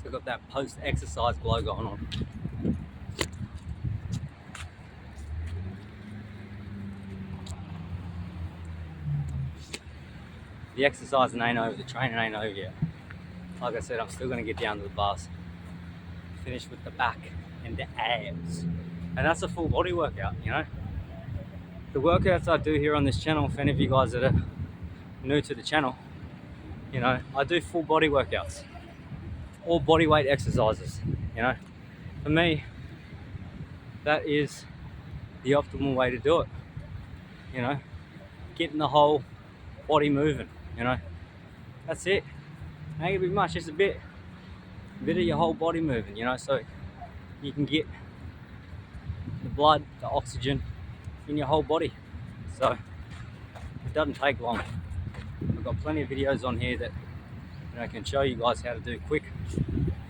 So I've got that post-exercise glow going on. The exercising ain't over, the training ain't over yet. Like I said, I'm still going to get down to the bars. Finish with the back and the abs. And that's a full body workout, you know. The workouts I do here on this channel, for any of you guys that are new to the channel, you know, I do full body workouts. All body weight exercises, you know. For me, that is the optimal way to do it. You know, getting the whole body moving, you know. That's it. Ain't gonna be much, just a bit of your whole body moving, you know, so you can get the blood, the oxygen in your whole body. So it doesn't take long. I've got plenty of videos on here that, you know, can show you guys how to do quick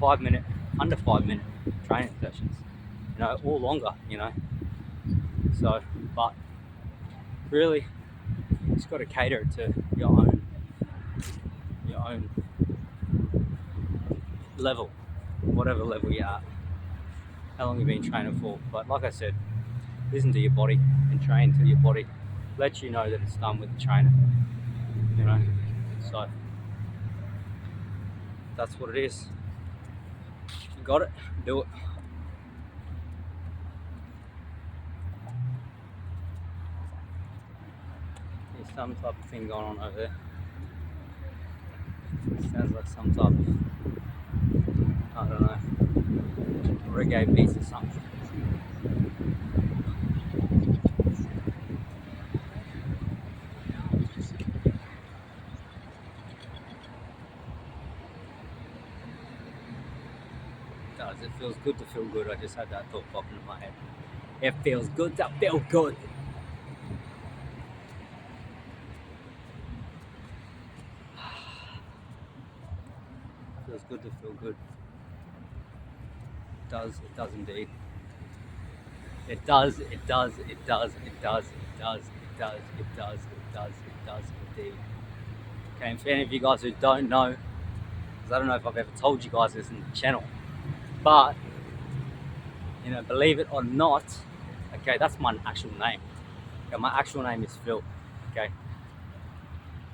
5 minute, under 5 minute training sessions, you know, or longer, you know. So, but really, you just got to cater it to your own level, whatever level you're at, how long you've been training for. But like I said, listen to your body and train till your body lets you know that it's done with the trainer, you know. So that's what it is. You got it, do it. There's some type of thing going on over there. Sounds like some type of, I don't know, reggae beats or something. It feels good to feel good. I just had that thought pop into my head. It feels good to feel good. It feels good to feel good. It does indeed. It does indeed. Okay, and for any of you guys who don't know, because I don't know if I've ever told you guys this in the channel, but, you know, believe it or not, okay, that's my actual name. Okay, my actual name is Phil, okay?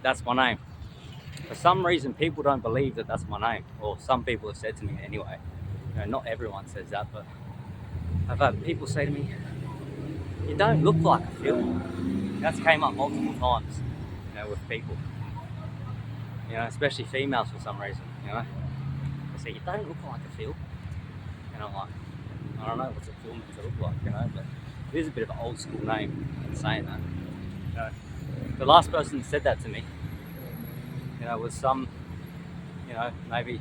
That's my name. For some reason, people don't believe that that's my name, or some people have said to me anyway. You know, not everyone says that, but I've had people say to me, you don't look like a Phil. That's came up multiple times, you know, with people. You know, especially females for some reason, you know. They say, you don't look like a Phil. And I'm like, I don't know what's a Phil meant to look like, you know, but it is a bit of an old school name in saying that. You know, the last person that said that to me, you know, was some, you know, maybe a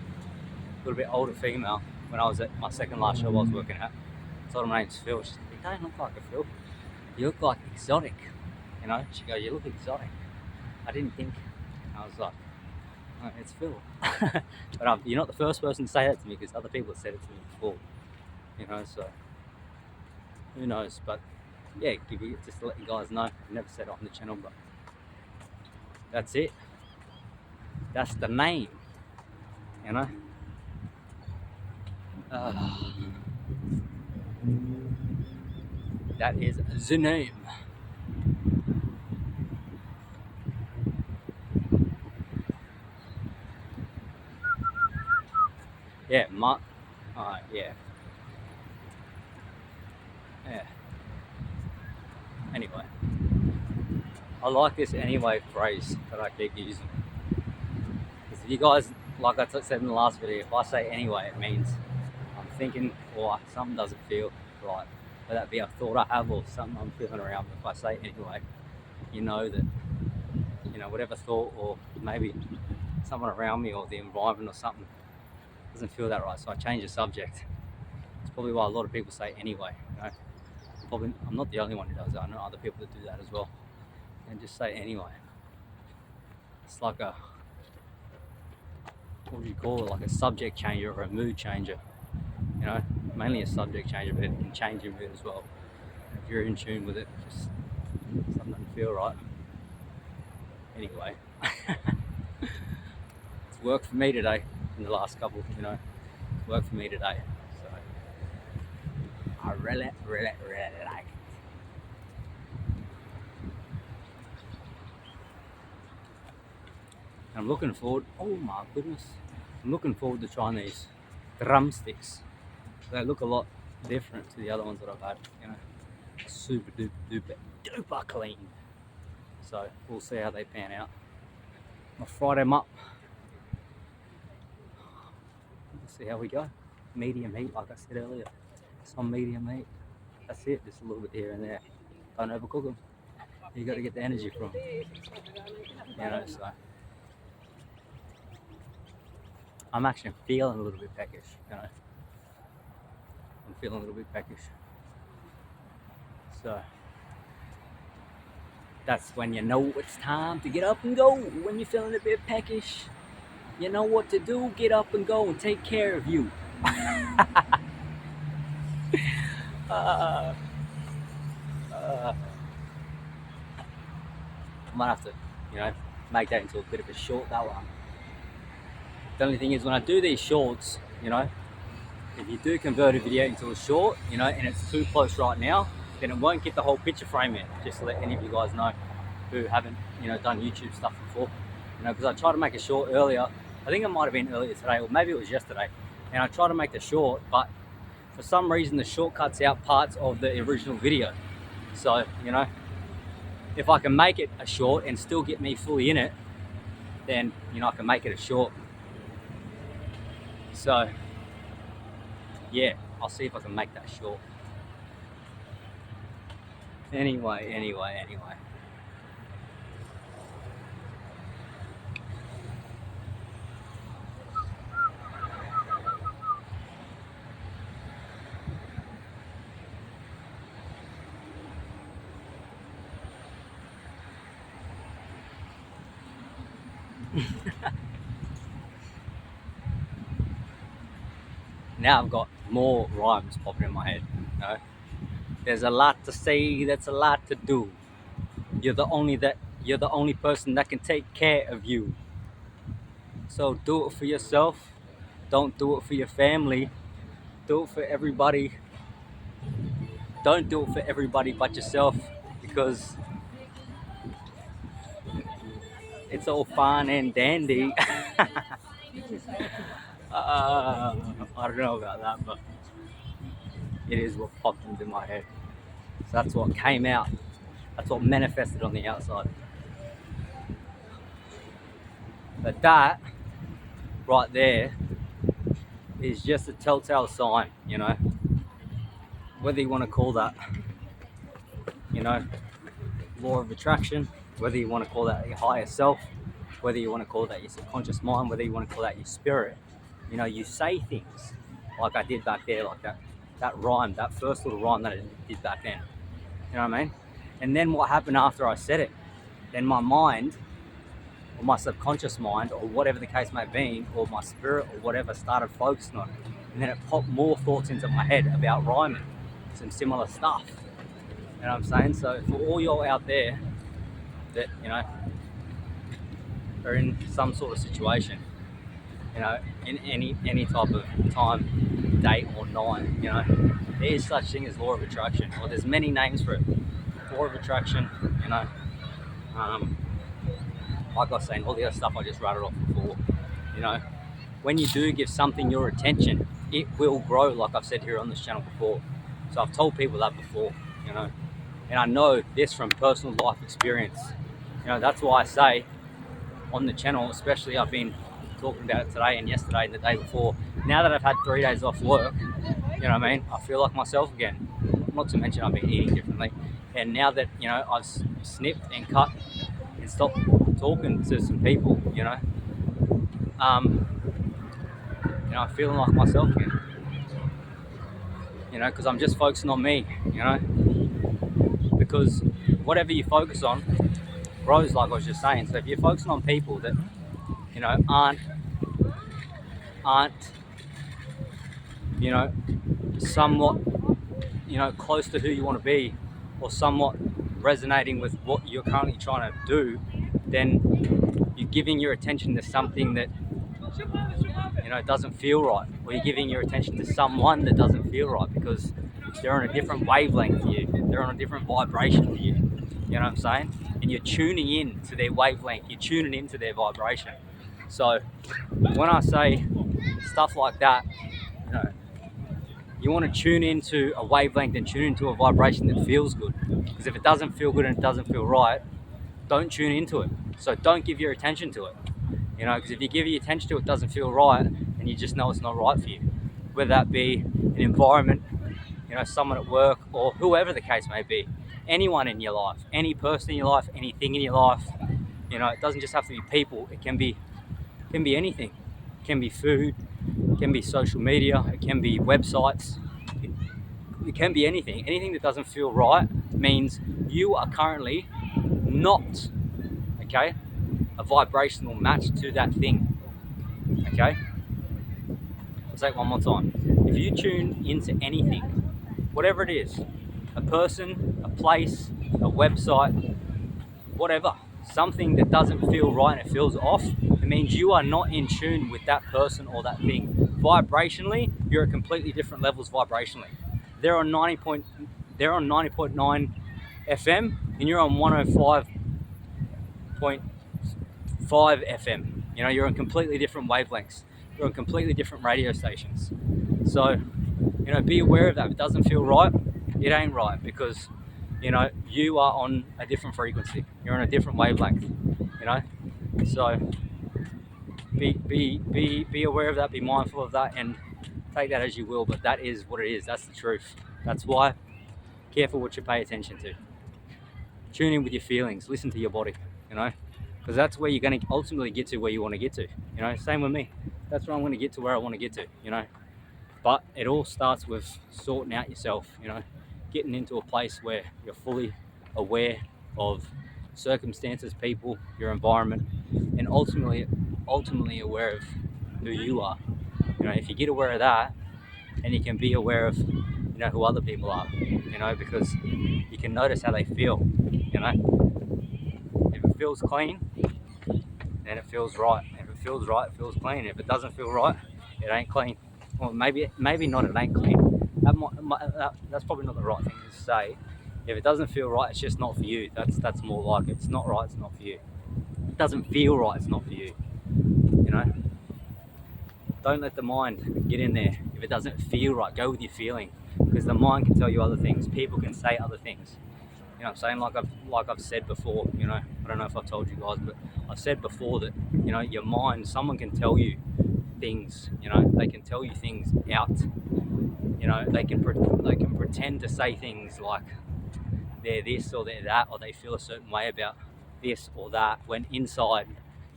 little bit older female when I was at my second last job I was working at. I told her my name's Phil. She said, you don't look like a Phil. You look like exotic. You know, she goes, you look exotic. I didn't think. I was like, oh, it's Phil. But you're not the first person to say that to me, because other people have said it to me before. You know, so who knows? But yeah, just to let you guys know, I've never said it on the channel, but that's it. That's the name, you know. That is the name. Yeah, yeah. Yeah. Anyway, I like this anyway phrase that I keep using. Because if you guys, like I said in the last video, if I say anyway, it means I'm thinking or something doesn't feel right. Whether that be a thought I have or something I'm feeling around. If I say anyway, you know that, you know, whatever thought or maybe someone around me or the environment or something doesn't feel that right. So I change the subject. It's probably why a lot of people say anyway, you know. Probably I'm not the only one who does that. I know other people that do that as well. And just say anyway. It's like a, what do you call it? Like a subject changer or a mood changer. You know, mainly a subject changer, but it can change your mood as well. And if you're in tune with it, just something doesn't feel right. Anyway, it's worked for me today in the last couple, you know, worked for me today. So I really, really, really like it. I'm looking forward. Oh my goodness! I'm looking forward to trying these drumsticks. They look a lot different to the other ones that I've had. You know, super duper duper duper clean. So we'll see how they pan out. I'll fry them up. We'll see how we go. Medium heat, like I said earlier. Some medium heat. That's it. Just a little bit here and there. Don't overcook them. You got to get the energy from them. You know, so I'm actually feeling a little bit peckish. You know, I'm feeling a little bit peckish. So that's when you know it's time to get up and go. When you're feeling a bit peckish, you know what to do. Get up and go and take care of you. I might have to, you know, make that into a bit of a short, that one. The only thing is, when I do these shorts, you know, if you do convert a video into a short, you know, and it's too close right now, then it won't get the whole picture frame in. Just to let any of you guys know who haven't, you know, done YouTube stuff before. You know, because I tried to make a short earlier. I think it might have been earlier today, or maybe it was yesterday. And I tried to make the short, but for some reason the short cuts out parts of the original video. So, you know, if I can make it a short and still get me fully in it, then, you know, I can make it a short. So, yeah, I'll see if I can make that short. Anyway. Now I've got more rhymes popping in my head. You know? There's a lot to say, that's a lot to do. You're the only person that can take care of you. So do it for yourself. Don't do it for your family. Do it for everybody. Don't do it for everybody but yourself, because it's all fine and dandy. I don't know about that, but it is what popped into my head. So that's what came out. That's what manifested on the outside. But that right there is just a telltale sign, you know, whether you want to call that, you know, law of attraction, whether you want to call that your higher self, whether you want to call that your subconscious mind, whether you want to call that your spirit. You know, you say things like I did back there, like that rhyme, that first little rhyme that I did back then. You know what I mean? And then what happened after I said it? Then my mind, or my subconscious mind, or whatever the case may be, or my spirit, or whatever, started focusing on it. And then it popped more thoughts into my head about rhyming, some similar stuff. You know what I'm saying? So for all y'all out there that, you know, are in some sort of situation, you know, in any type of time, date or night, you know, there is such thing as law of attraction, or there's many names for it. Law of attraction, you know, like I was saying, all the other stuff I just rattled off before, you know, when you do give something your attention, it will grow, like I've said here on this channel before. So I've told people that before, you know, and I know this from personal life experience. You know, that's why I say on the channel, especially, I've been talking about it today and yesterday and the day before. Now that I've had 3 days off work, you know what I mean, I feel like myself again. Not to mention I've been eating differently. And now that, you know, I've snipped and cut and stopped talking to some people, you know, I'm feeling like myself again. You know, because I'm just focusing on me, you know, because whatever you focus on grows, like I was just saying. So if you're focusing on people that, you know, aren't, you know, somewhat, you know, close to who you want to be, or somewhat resonating with what you're currently trying to do, then you're giving your attention to something that you know, it doesn't feel right, or you're giving your attention to someone that doesn't feel right because they're on a different wavelength to you, they're on a different vibration to you. You know what I'm saying? And you're tuning in to their wavelength, you're tuning into their vibration. So when I say stuff like that, you know, you want to tune into a wavelength and tune into a vibration that feels good. Because if it doesn't feel good and it doesn't feel right, don't tune into it. So don't give your attention to it. You know, because if you give your attention to it, it doesn't feel right, and you just know it's not right for you. Whether that be an environment, you know, someone at work, or whoever the case may be, anyone in your life, any person in your life, anything in your life. You know, it doesn't just have to be people. It can be anything. It can be food. It can be social media. It can be websites. It can be anything. Anything that doesn't feel right means you are currently not, okay, a vibrational match to that thing. Okay? I'll say it one more time. If you tune into anything, whatever it is, a person, a place, a website, whatever, something that doesn't feel right and it feels off, it means you are not in tune with that person or that thing. Vibrationally, you're at completely different levels vibrationally. They're on 90.9 FM and you're on 105.5 FM. You know, you're on completely different wavelengths. You're on completely different radio stations. So, you know, be aware of that. If it doesn't feel right, it ain't right, because, you know, you are on a different frequency. You're on a different wavelength, you know. So be aware of that, be mindful of that, and take that as you will, but that is what it is. That's the truth. That's why careful what you pay attention to. Tune in with your feelings, listen to your body, you know, because that's where you're going to ultimately get to where you want to get to. You know, same with me. That's where I'm going to get to where I want to get to, you know. But it all starts with sorting out yourself, you know, getting into a place where you're fully aware of circumstances, people, your environment, and ultimately aware of who you are. You know, if you get aware of that, and you can be aware of, you know, who other people are, you know, because you can notice how they feel, you know. If it feels clean, then it feels right. If it feels right, it feels clean. If it doesn't feel right, it ain't clean. Well, maybe not, it ain't clean. That's probably not the right thing to say. If it doesn't feel right, it's just not for you. That's more like it. It's not right, it's not for you. It doesn't feel right, it's not for you. You know? Don't let the mind get in there. If it doesn't feel right, go with your feeling. Because the mind can tell you other things. People can say other things. You know what I'm saying? Like I've said before, you know, I don't know if I've told you guys, but I've said before that, you know, your mind, someone can tell you things, you know, they can tell you things out. You know, they can pretend to say things like they're this or they're that, or they feel a certain way about this or that, when inside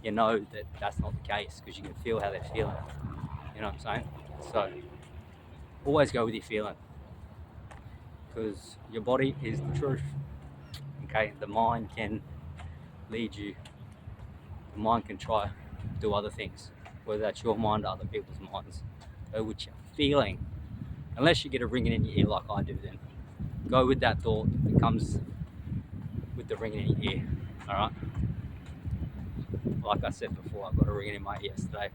you know that that's not the case, because you can feel how they're feeling. You know what I'm saying? So always go with your feeling, because your body is the truth. Okay, the mind can lead you. The mind can try to do other things, whether that's your mind or other people's minds. Go with your feeling. Unless you get a ringing in your ear like I do, then go with that thought that comes with the ringing in your ear. Alright? Like I said before, I got a ringing in my ear yesterday.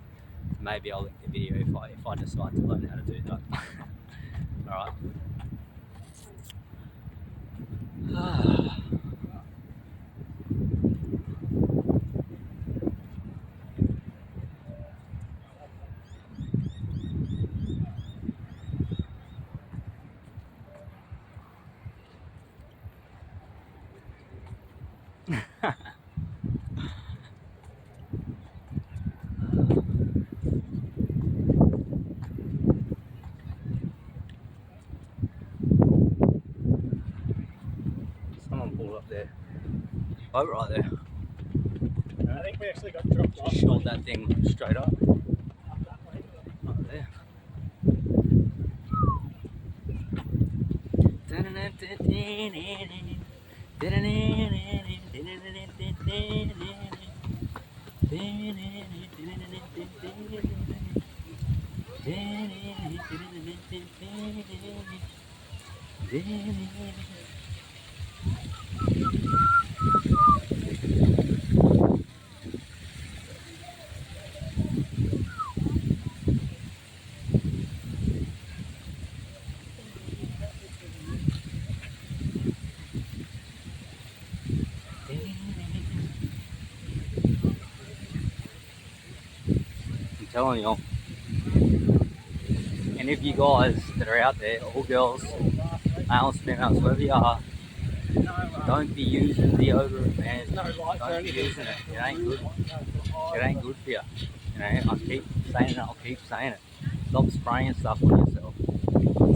Maybe I'll link the video if I decide to learn how to do that. Alright. Someone pulled up their boat right there. I think we actually got dropped off. Just shot that thing straight up. Right there. telling you. And if you guys that are out there, all girls, males, females, whoever you are, don't be using deodorant, man. Don't be using it. It ain't good. It ain't good for you. You know, I keep saying it, I'll keep saying it. Stop spraying stuff on yourself.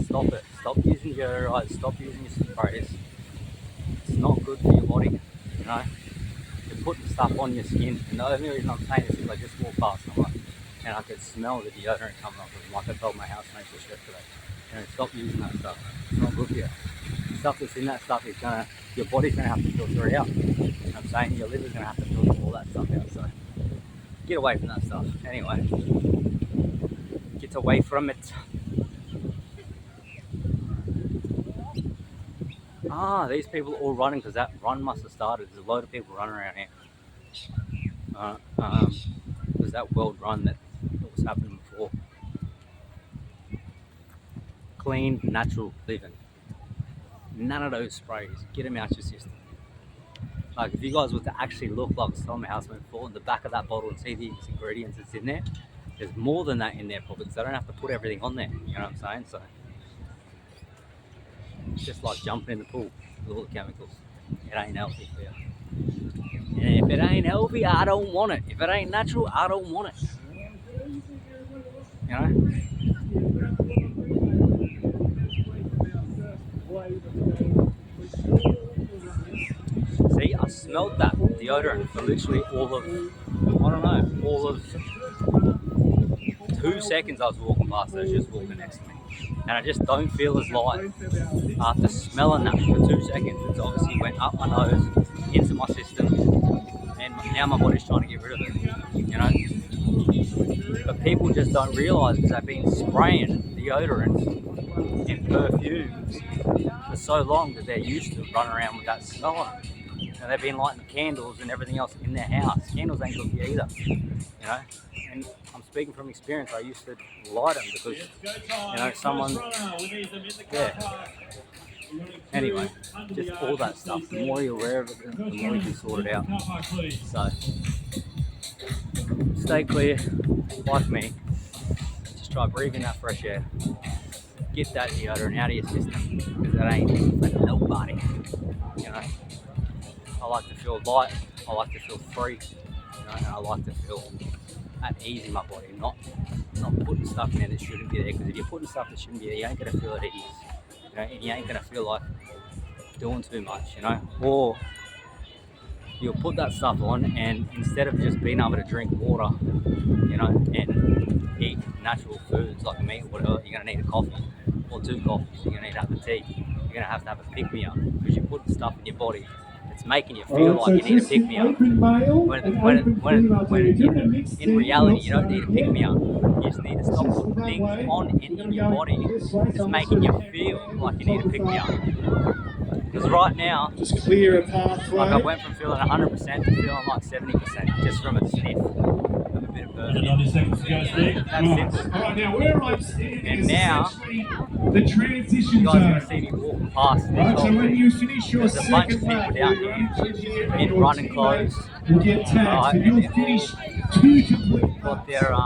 Stop it. Stop using deodorant. Stop using your sprays. It's not good for your body. You know, you're putting stuff on your skin. And the only reason I'm saying this is I just walked past someone and I could smell the deodorant coming off of them. Like I told my housemate just yesterday. You know, stop using that stuff. It's not good for you. The stuff that's in that stuff is gonna, your body's gonna have to filter it out. You know what I'm saying? Your liver's gonna have to filter all that stuff out. So get away from that stuff. Anyway, get away from it. These people all running because that run must have started. There's a load of people running around here. It was that world run that was happening before. Clean, natural living. None of those sprays. Get them out your system. Like if you guys were to actually look, like I was telling my housemate before, in the back of that bottle and see the ingredients that's in there, there's more than that in there probably because they don't have to put everything on there. You know what I'm saying? So it's just like jumping in the pool with all the chemicals. It ain't healthy for you. And if it ain't healthy, I don't want it. If it ain't natural, I don't want it. You know? See, I smelled that deodorant for literally all of 2 seconds I was walking past her, just walking next to me. And I just don't feel as light after smelling that for 2 seconds. It's obviously went up my nose, into my system, and now my body's trying to get rid of it, you know? But people just don't realise because they've been spraying deodorant and perfumes for so long that they're used to running around with that smell on it. And they've been lighting candles and everything else in their house. Candles ain't good for you either, you know? And I'm speaking from experience. I used to light them because, you know, someone, yeah. Anyway, just all that stuff. The more you're aware of it, the more you can sort it out. So, stay clear, like me. Just try breathing that fresh air. Get that deodorant out of your system because it ain't for nobody, you know? I like to feel light, I like to feel free, you know, and I like to feel at ease in my body, not putting stuff in there that shouldn't be there, because if you're putting stuff that shouldn't be there, you ain't going to feel at ease, you know, and you ain't going to feel like doing too much, you know, or you'll put that stuff on and instead of just being able to drink water, you know, and eat natural foods like meat or whatever, you're going to need a coffee or 2 coffees, you're going to need to have a tea, you're going to have a pick-me-up because you're putting stuff in your body. It's making you feel like you need a pick-me-up. When in reality, you don't need a pick-me-up. You just need to stop putting things on and in your body that's making you feel like you need a pick-me-up. Because right now, just clear a pathway. Like I went from feeling 100% to feeling like 70% just from a sniff of a bit of perfume. 90 seconds to go, Steve. That's simple. All right, now where I'm standing And is now, essentially the transition You guys are going to zone. see me walking past this Right, so whole when you finish your There's a bunch of second lap, people down here in running clothes. will get tagged. Right, So and you'll they're finish all 2 complete got laps. their I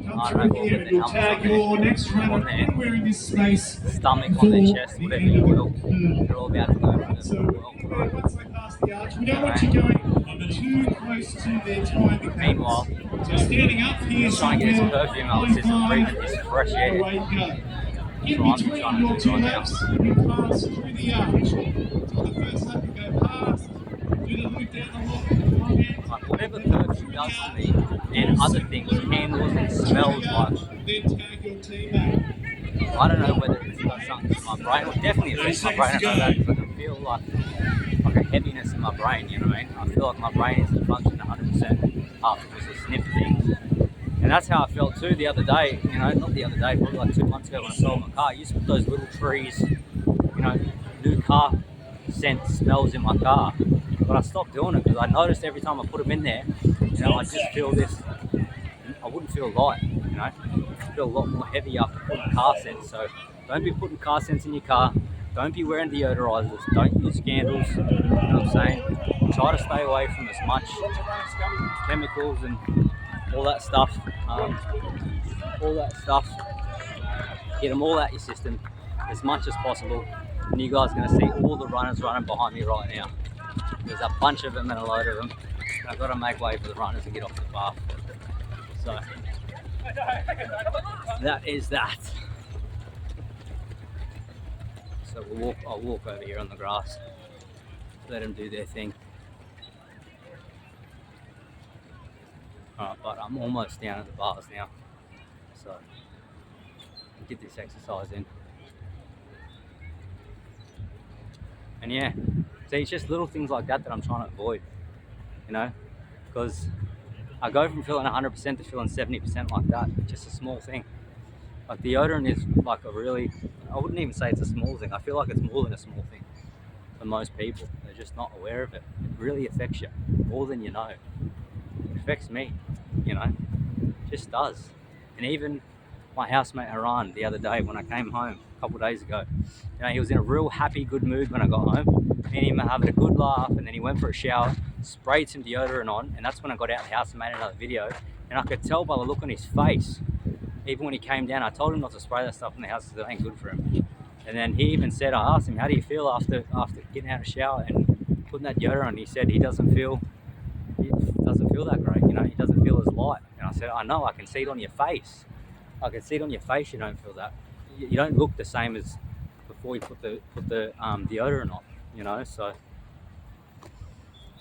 Come don't know through here what and the you'll numbers tag on your there, next runner on there. anywhere in this space. stomach, on their chest, for whatever the you end will. of the They're all about to go for So the world. once they pass the arch, we don't want you going too close to their timing. Meanwhile, So standing up here, just trying to get this perfume out of the system, breathing this fresh air. away you go. In So I'm between trying to your do 2 right now. laps, you pass through the arch. So on the first lap, you go past, do the loop down the long end. Like whatever perfume does to me, and other things, candles and smells like, Then tag your teammate. I don't know whether it's got something in my brain, or definitely affects my brain, I know that, because I can feel like a heaviness in my brain, you know what I mean? I feel like my brain isn't functioning 100% after just a sniff things. And that's how I felt too the other day, you know, not the other day, probably like 2 months ago when I sold my car. I used to put those little trees, you know, new car scent smells in my car. But I stopped doing it because I noticed every time I put them in there, you know, I just feel this, I wouldn't feel light, you know, I feel a lot more heavy after putting car scents. So don't be putting car scents in your car. Don't be wearing deodorizers. Don't use candles. You know what I'm saying? Try to stay away from as much chemicals and all that stuff all that stuff. Get them all out your system as much as possible. And you guys are going to see all the runners running behind me right now. There's a bunch of them and a load of them. And I've got to make way for the runners to get off the path. So that is that. So I'll walk over here on the grass. Let them do their thing. Alright, but I'm almost down at the bars now. So I'll get this exercise in. And yeah, see, it's just little things like that that I'm trying to avoid, you know, because I go from feeling 100% to feeling 70% like that. Just a small thing. Like deodorant is like a really, I wouldn't even say it's a small thing. I feel like it's more than a small thing for most people. They're just not aware of it. It really affects you more than you know. It affects me, you know, it just does. And even my housemate Haran the other day when I came home a couple of days ago, you know, he was in a real happy, good mood when I got home. Me and him were having a good laugh, and then he went for a shower, sprayed some deodorant on, and that's when I got out of the house and made another video. And I could tell by the look on his face, even when he came down, I told him not to spray that stuff in the house because it ain't good for him. And then he even said, I asked him, how do you feel after getting out of the shower and putting that deodorant on? He said he doesn't feel that great, you know, he doesn't feel as light. And I said, I know, I can see it on your face. I can see it on your face, you don't feel that. You don't look the same as before you put the deodorant on, you know, so,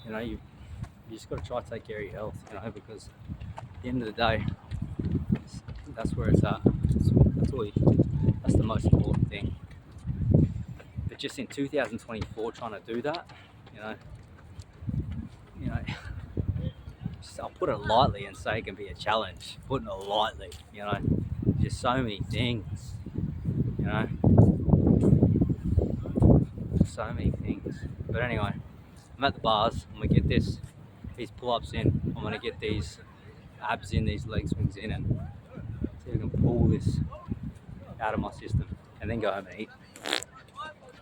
you know, you just got to try to take care of your health, you know, because at the end of the day, that's where it's at. That's the most important thing. But just in 2024, trying to do that, you know, I'll put it lightly and say it can be a challenge. Putting it lightly, you know, just so many things, you know, so many things. But anyway, I'm at the bars. I'm gonna get these pull-ups in. I'm gonna get these abs in, these leg swings in, and see if I can pull this out of my system, and then go home and eat.